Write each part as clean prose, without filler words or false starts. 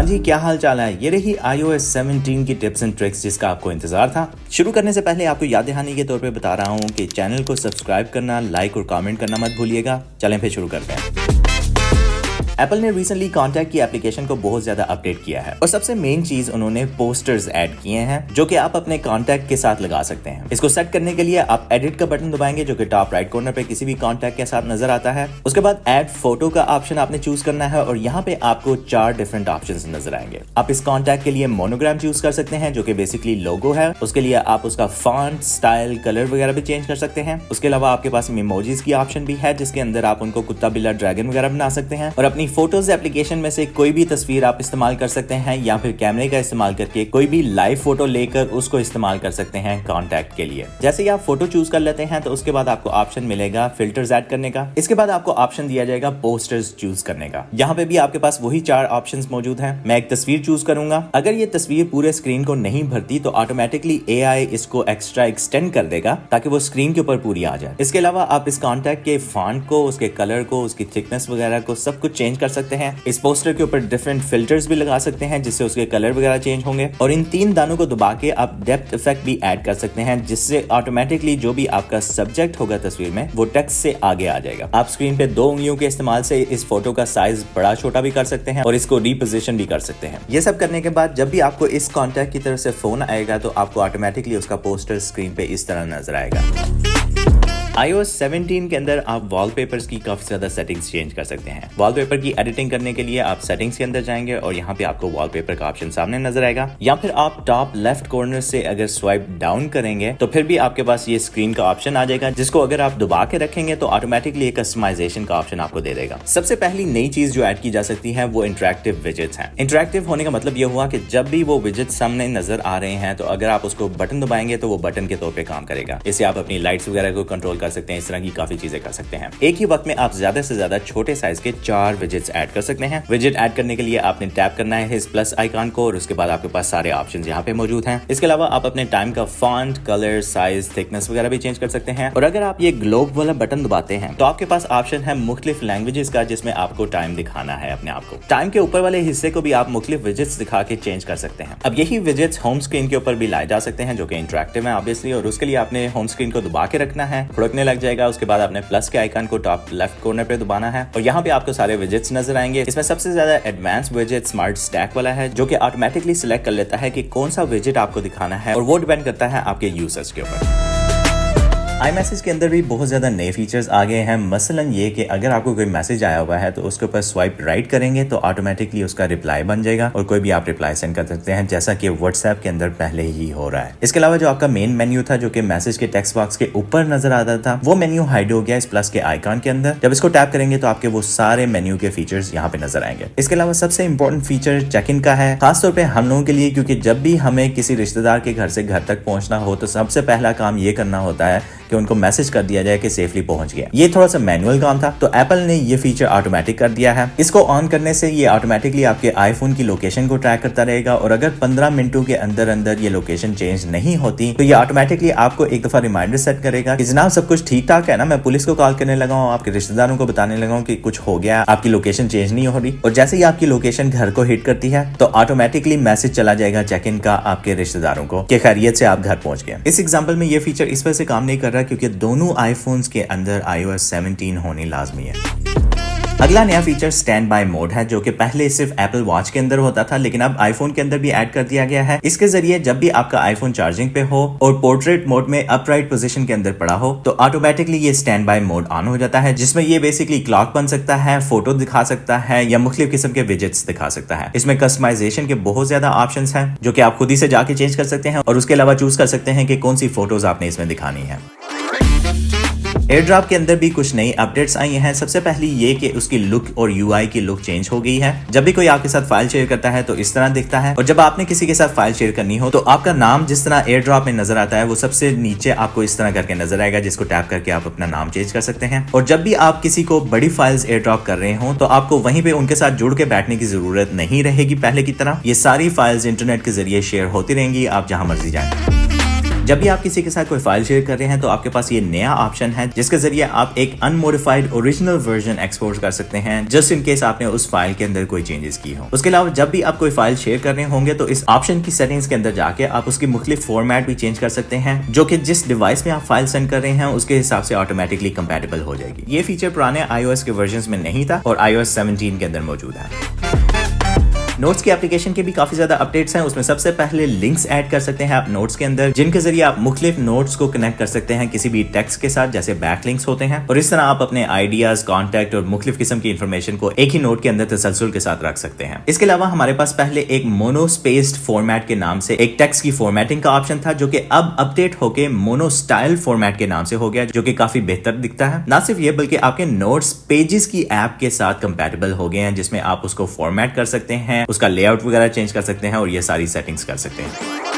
हाँ जी, क्या हाल चाल है। ये रही iOS 17 की टिप्स एंड ट्रिक्स जिसका आपको इंतजार था। शुरू करने से पहले आपको याद दहानी के तौर पे बता रहा हूँ कि चैनल को सब्सक्राइब करना, लाइक और कमेंट करना मत भूलिएगा। चलें फिर शुरू करते हैं। एप्पल ने रिसेंटली कॉन्टैक्ट की एप्लीकेशन को बहुत ज्यादा अपडेट किया है और सबसे मेन चीज उन्होंने पोस्टर्स ऐड किए हैं जो कि आप अपने कॉन्टैक्ट के साथ लगा सकते हैं। इसको सेट करने के लिए आप एडिट का बटन दबाएंगे जो कि टॉप राइट कॉर्नर पे किसी भी कॉन्टैक्ट के साथ नजर आता है। उसके बाद ऐड फोटो का ऑप्शन आपने चूज करना है और यहाँ पे आपको 4 डिफरेंट ऑप्शंस नजर आएंगे। आप इस कॉन्टैक्ट के लिए मोनोग्राम चूज कर सकते हैं जो कि बेसिकली लोगो है। उसके लिए आप उसका फॉन्ट, स्टाइल, कलर वगैरह भी चेंज कर सकते हैं। उसके अलावा आपके पास इमोजीज की ऑप्शन भी है जिसके अंदर आप उनको कुत्ता, बिल्ला, ड्रैगन वगैरह बना सकते हैं और अपनी फोटोज एप्लीकेशन में से कोई भी तस्वीर आप इस्तेमाल कर सकते हैं या फिर कैमरे का इस्तेमाल करके कोई भी लाइव फोटो लेकर उसको इस्तेमाल कर सकते हैं कॉन्टैक्ट के लिए। जैसे ही आप फोटो चूज कर लेते हैं तो उसके बाद आपको ऑप्शन मिलेगा फिल्टर्स ऐड करने का। इसके बाद आपको ऑप्शन दिया जाएगा पोस्टर्स चूज करने का। यहाँ पे भी आपके पास वही 4 ऑप्शंस मौजूद हैं। मैं एक तस्वीर चूज करूंगा। अगर ये तस्वीर पूरे स्क्रीन को नहीं भरती तो ऑटोमेटिकली AI इसको एक्स्ट्रा एक्सटेंड कर देगा ताकि वो स्क्रीन के ऊपर पूरी आ जाए। इसके अलावा आप इस कॉन्टैक्ट के फॉन्ट को, उसके कलर को, उसकी थिकनेस वगैरह को सब कुछ चेंज कर सकते हैं। इस पोस्टर के ऊपर डिफरेंट फिल्टर्स भी लगा सकते हैं जिससे उसके कलर वगैरह चेंज होंगे और इन 3 दानों को दबा के आप डेप्थ इफेक्ट भी ऐड कर सकते हैं जिससे ऑटोमेटिकली जो भी आपका सब्जेक्ट होगा तस्वीर में वो टेक्स्ट से आगे आ जाएगा। आप स्क्रीन पे 2 उंगलियों के इस्तेमाल से इस फोटो का साइज बड़ा छोटा भी कर सकते हैं और इसको रिपोजिशन भी कर सकते हैं। ये सब करने के बाद जब भी आपको इस कॉन्टैक्ट की तरफ से फोन आएगा तो आपको ऑटोमेटिकली उसका पोस्टर स्क्रीन पे इस तरह नजर आएगा। iOS 17 के अंदर आप वॉलपेपर्स की काफी ज्यादा सेटिंग्स चेंज कर सकते हैं। वॉलपेपर की एडिटिंग करने के लिए आप सेटिंग्स के अंदर जाएंगे और यहाँ पे आपको वॉलपेपर का ऑप्शन सामने नजर आएगा या फिर आप टॉप लेफ्ट कॉर्नर से अगर स्वाइप डाउन करेंगे तो फिर भी आपके पास ये स्क्रीन का ऑप्शन आ जाएगा जिसको अगर आप दबा के रखेंगे तो ऑटोमेटिकली एक कस्टमाइजेशन का ऑप्शन आपको दे देगा। सबसे पहली नई चीज जो ऐड की जा सकती है वो इंटरेक्टिव विजेट्स हैं। इंटरेक्टिव होने का मतलब ये हुआ कि जब भी वो विजेट्स सामने नजर आ रहे हैं तो अगर आप उसको बटन दबाएंगे तो वो बटन के तौर पर काम करेगा। इससे आप अपनी लाइट्स वगैरह को कंट्रोल कर सकते हैं। इस तरह की काफी चीजें कर सकते हैं। एक ही वक्त में आप ज्यादा से ज्यादा छोटे साइज के 4 विजेट्स ऐड कर सकते हैं। विजेट ऐड करने के लिए आपने टैप करना है इस प्लस आइकॉन को और उसके बाद आपके पास सारे ऑप्शंस यहाँ पे मौजूद हैं। इसके अलावा आप अपने टाइम का फॉन्ट, कलर, साइज, थिकनेस वगैरह भी चेंज कर सकते हैं और अगर आप ये ग्लोब वाला बटन दबाते हैं तो आपके पास ऑप्शन है मुख्तलिफ लैंग्वेजेस का जिसमें आपको टाइम दिखाना है अपने आप को। टाइम के ऊपर वाले हिस्से को भी आप मुख्तलिफ विजेट्स दिखा के चेंज कर सकते हैं। अब यही विजेट्स होम स्क्रीन के ऊपर भी लाए जा सकते हैं जो कि इंटरेक्टिव है ऑब्वियसली और उसके लिए आपने होम स्क्रीन को दबा के रखना है, फुड़कने लग जाएगा। उसके बाद आपने प्लस के आइकन को टॉप लेफ्ट कॉर्नर पे दबाना है और यहाँ पे आपको सारे विजेट्स नजर आएंगे। इसमें सबसे ज्यादा एडवांस विजेट स्मार्ट स्टैक वाला है जो कि ऑटोमेटिकली सिलेक्ट कर लेता है कि कौन सा विजेट आपको दिखाना है और वो डिपेंड करता है आपके यूजर्स के ऊपर। iMessage के अंदर भी बहुत ज्यादा नए फीचर्स आ गए हैं। मसलन ये कि अगर आपको कोई मैसेज आया हुआ है तो उसके ऊपर स्वाइप राइट करेंगे तो ऑटोमेटिकली उसका रिप्लाई बन जाएगा और कोई भी आप रिप्लाई सेंड कर सकते हैं जैसा कि व्हाट्सएप के अंदर पहले ही हो रहा है। इसके अलावा जो आपका मेन मेन्यू था जो कि मैसेज के टेक्स्ट बॉक्स के ऊपर नजर आता था वो मेन्यू हाइड हो गया इस प्लस के आइकॉन के अंदर। जब इसको टैप करेंगे तो आपके वो सारे मेन्यू के फीचर्स यहाँ पे नजर आएंगे। इसके अलावा सबसे इंपॉर्टेंट फीचर चेक इन का है, खासतौर पर हम लोगों के लिए, क्योंकि जब भी हमें किसी रिश्तेदार के घर से घर तक पहुंचना हो तो सबसे पहला काम ये करना होता है कि उनको मैसेज कर दिया जाए कि सेफली पहुंच गया। ये थोड़ा सा मैनुअल काम था तो एप्पल ने ये फीचर ऑटोमेटिक कर दिया है। इसको ऑन करने से ये ऑटोमेटिकली आपके आईफोन की लोकेशन को ट्रैक करता रहेगा और अगर 15 मिनटों के अंदर अंदर ये लोकेशन चेंज नहीं होती तो ये ऑटोमेटिकली आपको एक दफा रिमाइंडर सेट करेगा कि जनाब सब कुछ ठीक ठाक है ना, मैं पुलिस को कॉल करने लगा हूँ, आपके रिश्तेदारों को बताने लगा हूँ कि कुछ हो गया, आपकी लोकेशन चेंज नहीं हो रही। और जैसे ही आपकी लोकेशन घर को हिट करती है तो ऑटोमेटिकली मैसेज चला जाएगा चेक इन का आपके रिश्तेदारों को कि खैरियत से आप घर पहुंच गए। इस एग्जाम्पल में ये फीचर इस वजह से काम नहीं कर रहा क्योंकि दोनों आईफोन्स के अंदर iOS 17 होनी लाजमी है। अगला नया फीचर स्टैंड बाय मोड है जो कि पहले सिर्फ एप्पल वॉच के अंदर होता था लेकिन अब आईफोन के अंदर भी ऐड कर दिया गया है। इसके जरिए जब भी आपका आईफोन चार्जिंग पे हो और पोर्ट्रेट मोड में अपराइट पोजीशन के अंदर पड़ा हो तो ऑटोमेटिकली ये स्टैंड बाय मोड ऑन हो जाता है जिसमें ये बेसिकली क्लॉक बन सकता है, फोटो दिखा सकता है या मुख्तलिफ किस्म के विजेट्स दिखा सकता है। इसमें कस्टमाइजेशन के बहुत ज्यादा ऑप्शंस हैं जो कि आप खुद ही से जाके चेंज कर सकते हैं और उसके अलावा चूज कर सकते हैं कि कौन सी फोटोज आपने इसमें दिखानी है। एयर ड्रॉप के अंदर भी कुछ नई अपडेट्स आई हैं। सबसे पहली ये कि उसकी लुक और यूआई की लुक चेंज हो गई है। जब भी कोई आपके साथ फाइल शेयर करता है तो इस तरह दिखता है और जब आपने किसी के साथ फाइल शेयर करनी हो तो आपका नाम जिस तरह एयर ड्रॉप में नजर आता है वो सबसे नीचे आपको इस तरह करके नजर आएगा जिसको टैप करके आप अपना नाम चेंज कर सकते हैं। और जब भी आप किसी को बड़ी फाइल्स एयर ड्रॉप कर रहे हो तो आपको वहीं पे उनके साथ जुड़ के बैठने की जरूरत नहीं रहेगी पहले की तरह। ये सारी फाइल्स इंटरनेट के जरिए शेयर होती रहेंगी आप जहां मर्जी जाएं। जब भी आप किसी के साथ कोई फाइल शेयर कर रहे हैं तो आपके पास ये नया ऑप्शन है जिसके जरिए आप एक अनमोडिफाइड ओरिजिनल वर्जन एक्सपोर्ट कर सकते हैं जस्ट इन केस आपने उस फाइल के अंदर कोई चेंजेस की हो। उसके अलावा जब भी आप कोई फाइल शेयर कर रहे होंगे तो इस ऑप्शन की सेटिंग्स के अंदर जाके आप उसकी मुख्तलिफ फॉर्मेट भी चेंज कर सकते हैं जो कि जिस डिवाइस में आप फाइल सेंड कर रहे हैं उसके हिसाब से ऑटोमेटिकली कंपैटिबल हो जाएगी। ये फीचर पुराने iOS के वर्जन में नहीं था और iOS 17 के अंदर मौजूद है। नोट्स की एप्लीकेशन के भी काफी ज्यादा अपडेट्स हैं। उसमें सबसे पहले लिंक्स ऐड कर सकते हैं आप नोट्स के अंदर जिनके जरिए आप मुख्तलिफ नोट्स को कनेक्ट कर सकते हैं किसी भी टेक्स्ट के साथ, जैसे बैक लिंक्स होते हैं, और इस तरह आप अपने आइडियाज, कॉन्टैक्ट और मुख्तलिफ किस्म की इंफॉर्मेशन को एक ही नोट के अंदर तसलसल के साथ रख सकते हैं। इसके अलावा हमारे पास पहले एक मोनोस्पेस्ड फॉर्मेट के नाम से एक टेक्स्ट की फॉर्मेटिंग का ऑप्शन था जो कि अब अपडेट होकर मोनो स्टाइल फॉर्मेट के नाम से हो गया जो कि काफी बेहतर दिखता है। ना सिर्फ ये बल्कि आपके नोट्स पेजेस की ऐप के साथ कंपैटिबल हो गए हैं जिसमें आप उसको फॉर्मेट कर सकते हैं, उसका लेआउट वगैरह चेंज कर सकते हैं और ये सारी सेटिंग्स कर सकते हैं।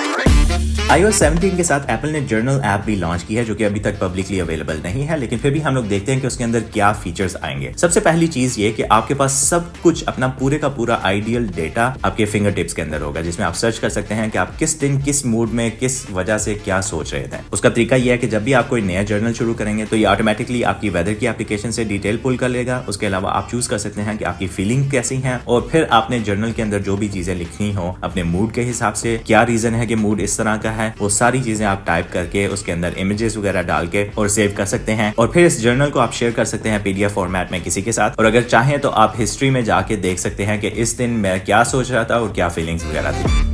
iOS 17 के साथ एप्पल ने जर्नल ऐप भी लॉन्च की है जो कि अभी तक पब्लिकली अवेलेबल नहीं है, लेकिन फिर भी हम लोग देखते हैं कि उसके अंदर क्या फीचर्स आएंगे। सबसे पहली चीज ये कि आपके पास सब कुछ अपना पूरे का पूरा आइडियल डेटा आपके फिंगर टिप्स के अंदर होगा जिसमें आप सर्च कर सकते हैं कि आप किस दिन, किस मूड में, किस वजह से क्या सोच रहे थे। उसका तरीका यह है कि जब भी आप कोई नया जर्नल शुरू करेंगे तो ये ऑटोमेटिकली आपकी वेदर की एप्लीकेशन से डिटेल पुल कर लेगा। उसके अलावा आप चूज कर सकते हैं कि आपकी फीलिंग कैसी है और फिर आपने जर्नल के अंदर जो भी चीजें लिखनी हो अपने मूड के हिसाब से, क्या रीजन है कि मूड इस तरह का है, वो सारी चीजें आप टाइप करके उसके अंदर इमेजेस वगैरह डाल के और सेव कर सकते हैं और फिर इस जर्नल को आप शेयर कर सकते हैं पीडीएफ फॉर्मेट में किसी के साथ। और अगर चाहें तो आप हिस्ट्री में जाके देख सकते हैं कि इस दिन मैं क्या सोच रहा था और क्या फीलिंग्स वगैरह थी।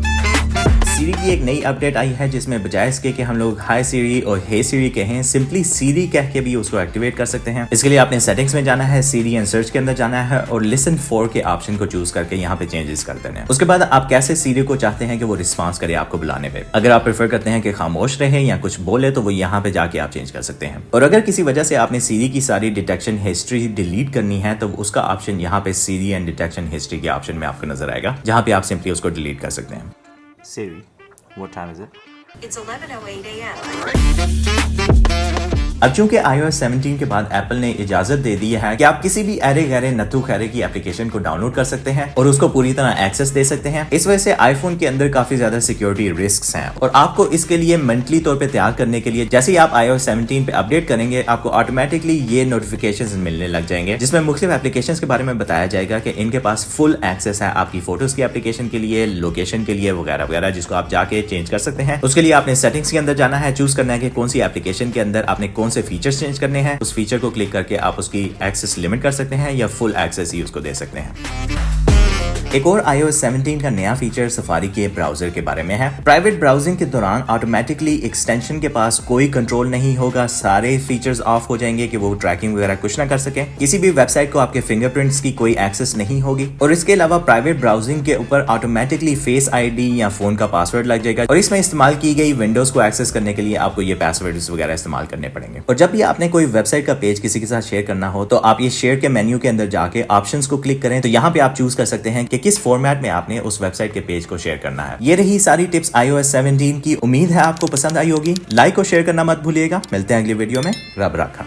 सीरी की एक नई अपडेट आई है जिसमें बजाय इसके कि हम लोग हाय सीरी और हे सीरी कहें, सिंपली सीरी कह के भी उसको एक्टिवेट कर सकते हैं। इसके लिए आपने सेटिंग्स में जाना है, सीरी एंड सर्च के अंदर जाना है और लिसन फॉर के ऑप्शन को चूज करके यहाँ पे चेंजेस कर देने हैं। उसके बाद आप कैसे सीरी को चाहते हैं कि वो रिस्पॉन्स करे आपको बुलाने पे। अगर आप प्रेफर करते हैं कि खामोश रहे या कुछ बोले तो वो यहाँ पे जाके आप चेंज कर सकते हैं। और अगर किसी वजह से आपने सीरी की सारी डिटेक्शन हिस्ट्री डिलीट करनी है तो उसका ऑप्शन यहाँ पे सीरी एंड डिटेक्शन हिस्ट्री के ऑप्शन में आपको नजर आएगा जहाँ पे आप सिंपली उसको डिलीट कर सकते हैं। Siri, what time is it? It's 11:08 a.m. अब चूंकि iOS 17 के बाद एप्पल ने इजाजत दे दी है कि आप किसी भी अरे गहरे नत्थु खैरे की एप्लीकेशन को डाउनलोड कर सकते हैं और उसको पूरी तरह एक्सेस दे सकते हैं। इस वजह से आईफोन के अंदर काफी ज्यादा सिक्योरिटी रिस्क्स हैं और आपको इसके लिए मेंटली तौर पे तैयार करने के लिए जैसे ही आप iOS 17 पे अपडेट करेंगे आपको ऑटोमेटिकली ये नोटिफिकेशंस मिलने लग जाएंगे जिसमें मुख्तलिफ एप्लीकेशंस के बारे में बताया जाएगा कि इनके पास फुल एक्सेस है आपकी फोटोज की एप्लीकेशन के लिए, लोकेशन के लिए वगैरह वगैरह, जिसको आप जाके चेंज कर सकते हैं। उसके लिए आपने सेटिंग्स के अंदर जाना है, चूज करना है कि कौन सी एप्लीकेशन के अंदर आपने कौन से फीचर्स चेंज करने हैं। उस फीचर को क्लिक करके आप उसकी एक्सेस लिमिट कर सकते हैं या फुल एक्सेस ही उसको दे सकते हैं। एक और iOS 17 का नया फीचर सफारी के ब्राउजर के बारे में है। प्राइवेट ब्राउजिंग के दौरान ऑटोमेटिकली एक्सटेंशन के पास कोई कंट्रोल नहीं होगा, सारे फीचर्स ऑफ हो जाएंगे कि वो ट्रैकिंग वगैरह कुछ ना कर सके। किसी भी वेबसाइट को आपके फिंगरप्रिंट्स की कोई एक्सेस नहीं होगी और इसके अलावा प्राइवेट ब्राउजिंग के ऊपर ऑटोमेटिकली फेस आईडी या फोन का पासवर्ड लग जाएगा और इसमें इस्तेमाल की गई विंडोज को एक्सेस करने के लिए आपको ये पासवर्ड्स वगैरह इस्तेमाल करने पड़ेंगे। और जब भी आपने कोई वेबसाइट का पेज किसी के साथ शेयर करना हो तो आप ये शेयर के मेन्यू के अंदर जाके ऑप्शंस को क्लिक करें तो यहाँ पे आप चूज कर सकते हैं कि किस फॉर्मेट में आपने उस वेबसाइट के पेज को शेयर करना है। ये रही सारी टिप्स iOS 17 की। उम्मीद है आपको पसंद आई होगी। लाइक और शेयर करना मत भूलिएगा। मिलते हैं अगली वीडियो में। रब रखा।